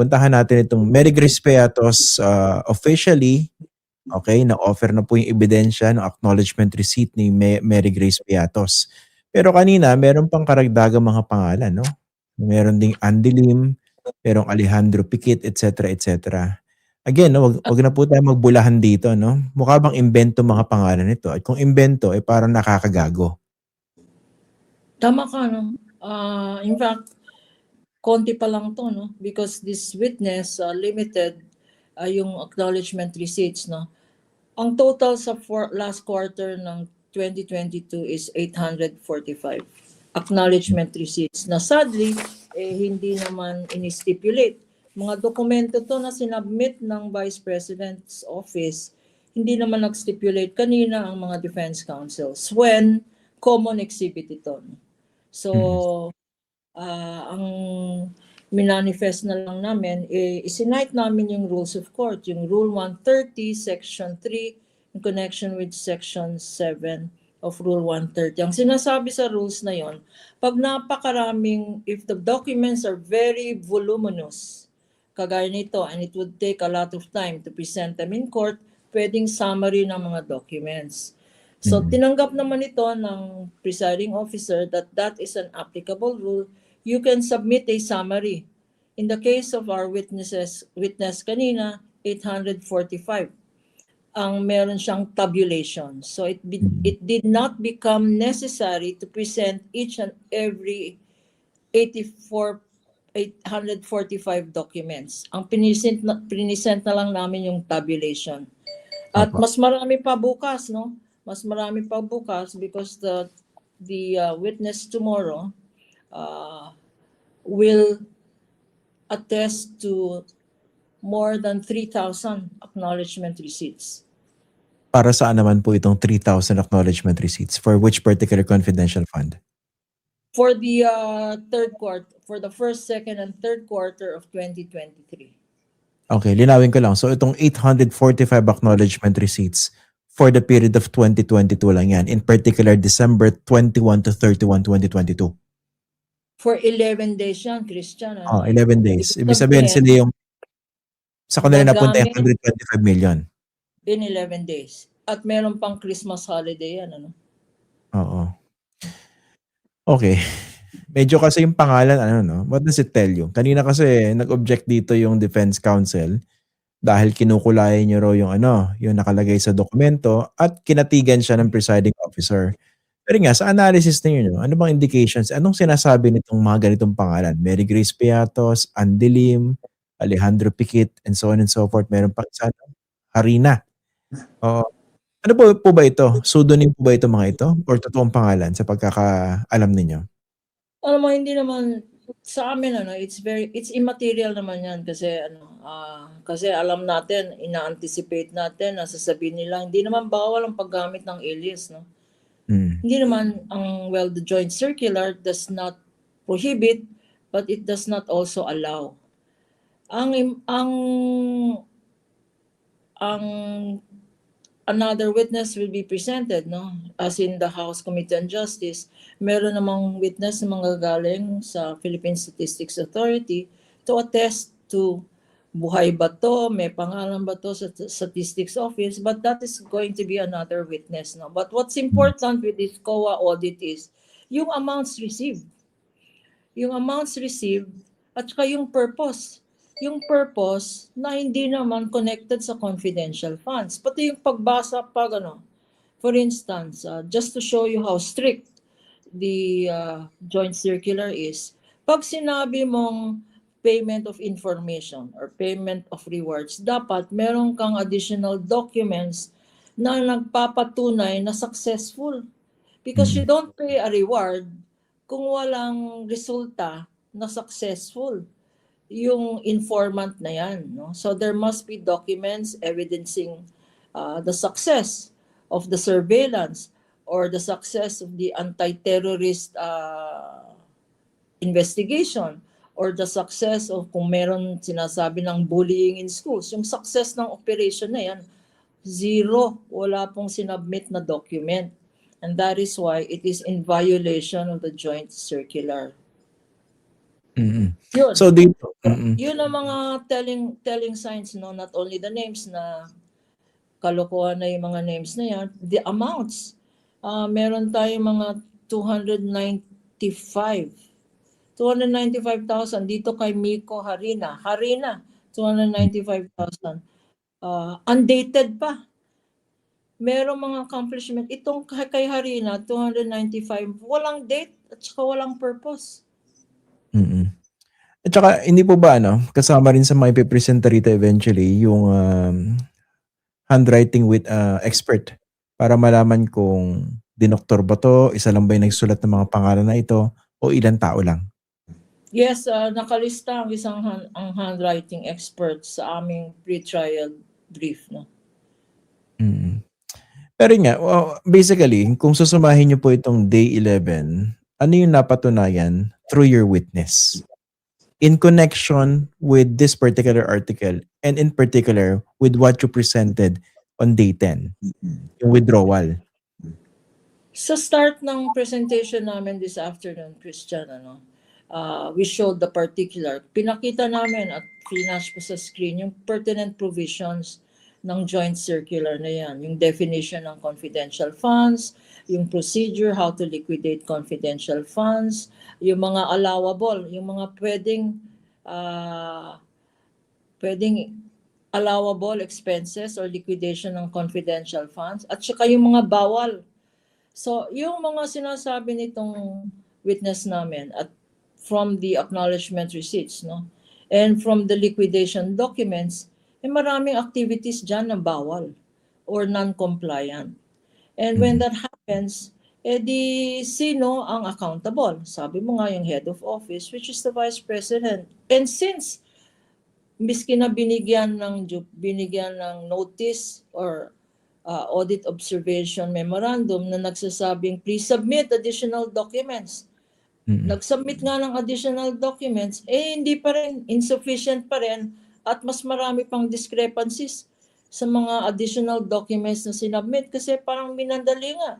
puntahan natin itong Mary Grace Beatos officially, okay, na-offer na po yung ebidensya ng acknowledgement receipt ni Mary Grace Beatos. Pero kanina, meron pang karagdagang mga pangalan, no? Meron ding Andy Lim, merong Alejandro Piquet, etc. etc. Again, no, wag na po tayo magbulahan dito, no? Mukha bang imbento mga pangalan nito? At kung imbento, parang nakakagago. Tama ka, no? In fact, konti pa lang to, no? Because this witness limited yung acknowledgement receipts, no? Ang total sa last quarter ng 2022 is 845 acknowledgement receipts na sadly hindi naman ini-stipulate. Mga dokumento to na sinubmit ng Vice President's Office, hindi naman nag-stipulate kanina ang mga defense counsels when common exhibit ito. So, ang minanifest na lang namin, isinite namin yung rules of court, yung Rule 130, Section 3, in connection with Section 7 of Rule 130. Ang sinasabi sa rules na yon, pag napakaraming, if the documents are very voluminous, kagaya nito, and it would take a lot of time to present them in court, pwedeng summary ng mga documents. So, tinanggap naman ito ng presiding officer that that is an applicable rule. You can submit a summary. In the case of our witness kanina, 845. Ang meron siyang tabulation. So it did not become necessary to present each and every 845 documents. Ang pinisent na lang namin yung tabulation. At mas marami pa bukas, no? Mas marami pa bukas because the witness tomorrow will attest to more than 3,000 acknowledgement receipts. Para saan naman po itong 3,000 acknowledgement receipts? For which particular confidential fund? For the third quarter, for the first, second, and third quarter of 2023. Okay, linawin ko lang. So itong 845 acknowledgement receipts for the period of 2022 lang yan. In particular, December 21 to 31, 2022. For 11 days yan, Christian. 11 days. Ibig sabihin sila yung sa kanila napunta yung 125 million. In 11 days. At meron pang Christmas holiday yan, ano? Oo. Okay. Medyo kasi yung pangalan, what does it tell you? Kanina kasi nag-object dito yung defense counsel dahil kinukulayan niyo raw yung yung nakalagay sa dokumento at kinatigan siya ng presiding officer. Pero nga, sa analysis niyo, ano bang indications? Anong sinasabi nitong mga ganitong pangalan? Mary Grace Beatos, Andy Lim, Alejandro Piquet, and so on and so forth. Meron pang isa, Harina. Ano po ba ito? Pseudonym po ba ito mga ito? Or totoong pangalan sa pagkakaalam ninyo? Alam mo, hindi naman sa amin it's immaterial naman yan kasi kasi alam natin, ina-anticipate natin na sasabihin nila hindi naman bawal ang paggamit ng alias, no. Hindi naman the joint circular does not prohibit but it does not also allow. Another witness will be presented, no? As in the House Committee on Justice, meron namang witness na manggagaling sa Philippine Statistics Authority to attest to buhay ba to, may pangalan ba to sa Statistics Office, but that is going to be another witness, no? But what's important with this COA audit is yung amounts received. Yung amounts received at saka yung purpose. Yung purpose na hindi naman connected sa confidential funds. Pati yung pagbasa pag for instance, just to show you how strict the joint circular is, pag sinabi mong payment of information or payment of rewards, dapat meron kang additional documents na nagpapatunay na successful. Because you don't pay a reward kung walang resulta na successful yung informant na yan, no? So there must be documents evidencing the success of the surveillance or the success of the anti-terrorist investigation or the success of kung meron sinasabi ng bullying in schools. Yung success ng operation na yan, zero. Wala pong sinubmit na document. And that is why it is in violation of the joint circular. Mm. Yun. So dito Yun ang mga telling signs, no? Not only the names na kalokohan na yung mga names na yan, the amounts. Meron tayong mga 295. 295,000 dito kay Miko Harina. 295,000. Undated pa. Merong mga accomplishment. Itong kay Harina, 295, walang date at saka walang purpose. Mm. At saka hindi po ba kasama rin sa mga ipipresenta rito eventually yung handwriting with expert para malaman kung dinoktor ba 'to, isa lang ba yung nagsulat ng mga pangalan na ito o ilang tao lang? Yes, nakalista ang isang ang handwriting expert sa aming pre-trial brief, no? Mm. Pero yun nga, basically kung susumahin niyo po itong day 11, ano yung napatunayan through your witness? In connection with this particular article and in particular with what you presented on day 10, yung withdrawal. Sa start ng presentation namin this afternoon, Christian, we showed the particular. Pinakita namin at flash po sa screen yung pertinent provisions ng joint circular na yan. Yung definition ng confidential funds, yung procedure, how to liquidate confidential funds, yung mga allowable, yung mga pwedeng allowable expenses or liquidation ng confidential funds, at saka yung mga bawal. So, yung mga sinasabi nitong witness namin at from the acknowledgement receipts, no? And from the liquidation documents, maraming activities dyan na bawal or non-compliant. And when that happens, di sino ang accountable? Sabi mo nga yung head of office, which is the vice president. And since miski na binigyan ng notice or audit observation memorandum na nagsasabing please submit additional documents. Nag-submit nga ng additional documents, hindi pa rin, insufficient pa rin at mas marami pang discrepancies sa mga additional documents na sinubmit kasi parang minandali nga.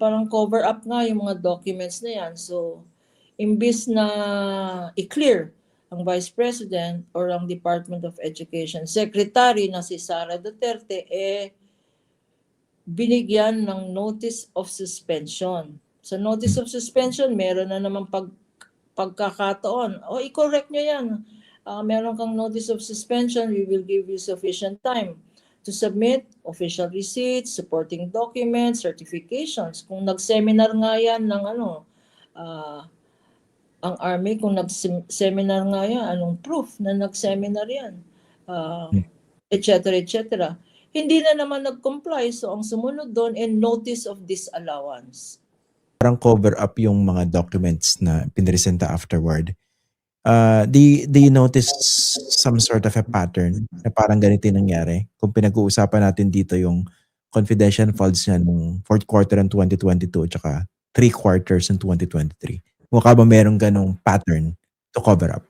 Parang cover up nga yung mga documents na yan. So, imbis na i-clear ang Vice President or ang Department of Education Secretary na si Sara Duterte, binigyan ng notice of suspension. Sa notice of suspension, meron na naman pagkakataon. I-correct nyo yan. Meron kang notice of suspension, we will give you sufficient time to submit official receipts, supporting documents, certifications. Kung nag-seminar nga yan ng ang Army, kung nag-seminar nga yan, anong proof na nag-seminar yan? Et cetera. Hindi na naman nag-comply. So, ang sumunod doon, notice of disallowance. Parang cover up yung mga documents na pinresenta afterward. Do you notice some sort of a pattern na parang ganito yung nangyari? Kung pinag-uusapan natin dito yung confidential funds niya nung 4th quarter ng 2022 tsaka 3 quarters ng 2023. Mukha ba merong ganong pattern to cover up?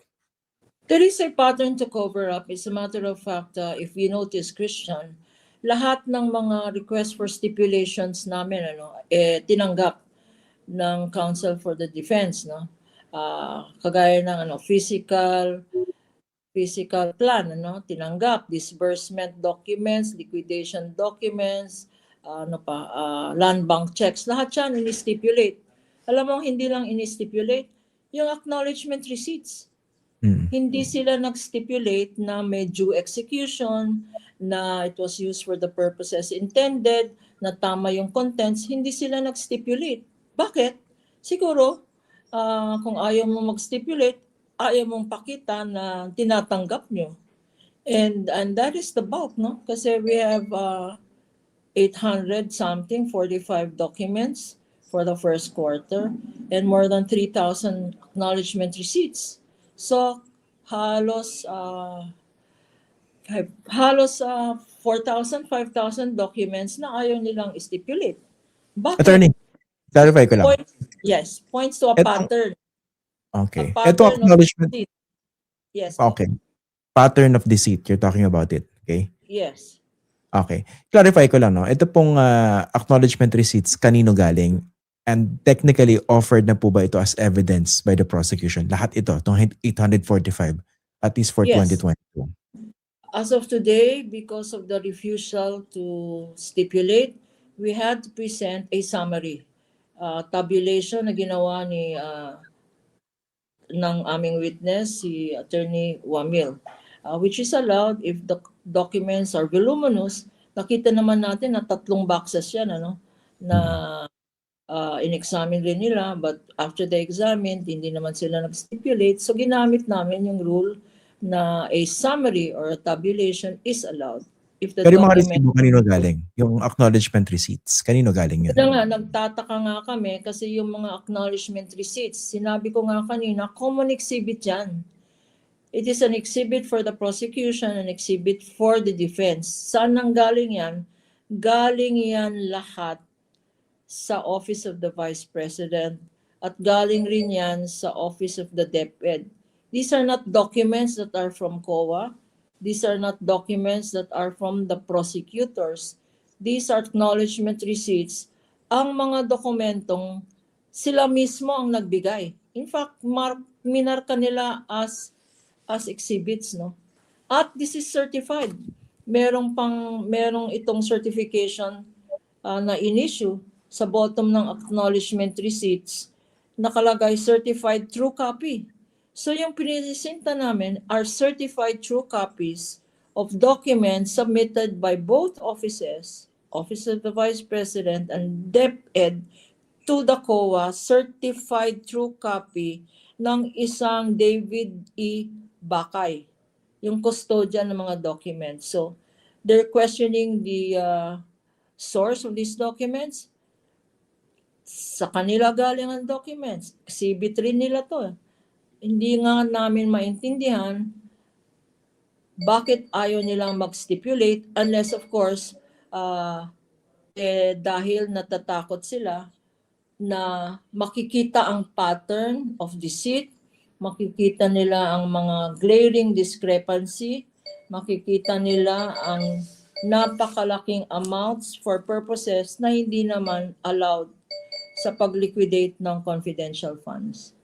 There is a pattern to cover up. It's a matter of fact, if you notice, Christian, lahat ng mga request for stipulations namin tinanggap ng Counsel for the Defense, no? Kagaya ng physical plan, tinanggap, disbursement documents, liquidation documents, land bank checks, lahat yan ini-stipulate. Alam mo, hindi lang ini-stipulate, yung acknowledgement receipts. Hindi sila nag-stipulate na may due execution, na it was used for the purposes intended, na tama yung contents, hindi sila nag-stipulate. Bakit? Siguro, kung ayaw mo mag-stipulate, ayaw mong pakita na tinatanggap nyo. And that is the bulk, no? Kasi we have 800 something, 45 documents for the first quarter and more than 3,000 acknowledgement receipts. So, halos 4,000, 5,000 documents na ayaw nilang stipulate. Bakit? Attorney, clarify ko lang. Points to a pattern. Okay. A Ito acknowledgement. Yes. Okay. Pattern of deceit, you're talking about it. Okay? Yes. Okay. Clarify ko lang, no? Ito pong acknowledgement receipts, kanino galing? And technically, offered na po ba ito as evidence by the prosecution? Lahat ito, itong 845, at least for Yes. 2022. As of today, because of the refusal to stipulate, we had to present a summary. Tabulation na ginawa ng aming witness, si Attorney Wamil, which is allowed if the documents are voluminous. Nakita naman natin na 3 boxes yan, na in-examine rin nila, but after they examined, hindi naman sila nag-stipulate. So ginamit namin yung rule na a summary or a tabulation is allowed. If the Pero yung mga document... resibo, kanino galing? Yung acknowledgement receipts, kanino galing yun? Kaya nga, nagtataka nga kami kasi yung mga acknowledgement receipts, sinabi ko nga kanina, common exhibit yan. It is an exhibit for the prosecution, an exhibit for the defense. Saan nang galing yan? Galing yan lahat sa Office of the Vice President at galing rin yan sa Office of the DepEd. These are not documents that are from COA. These are not documents that are from the prosecutors. These are acknowledgement receipts. Ang mga dokumentong sila mismo ang nagbigay. In fact, minarka nila as exhibits, no? At this is certified. Merong itong certification na in-issue sa bottom ng acknowledgement receipts, nakalagay certified true copy. So yung pinisinta namin are certified true copies of documents submitted by both offices, Office of the Vice President and DepEd, to the COA, certified true copy ng isang David E. Bakay, yung custodian ng mga documents. So they're questioning the source of these documents. Sa kanila galing ang documents. Exhibit rin nila to. Hindi nga namin maintindihan bakit ayaw nilang mag-stipulate unless of course dahil natatakot sila na makikita ang pattern of deceit, makikita nila ang mga glaring discrepancy, makikita nila ang napakalaking amounts for purposes na hindi naman allowed sa pag-liquidate ng confidential funds.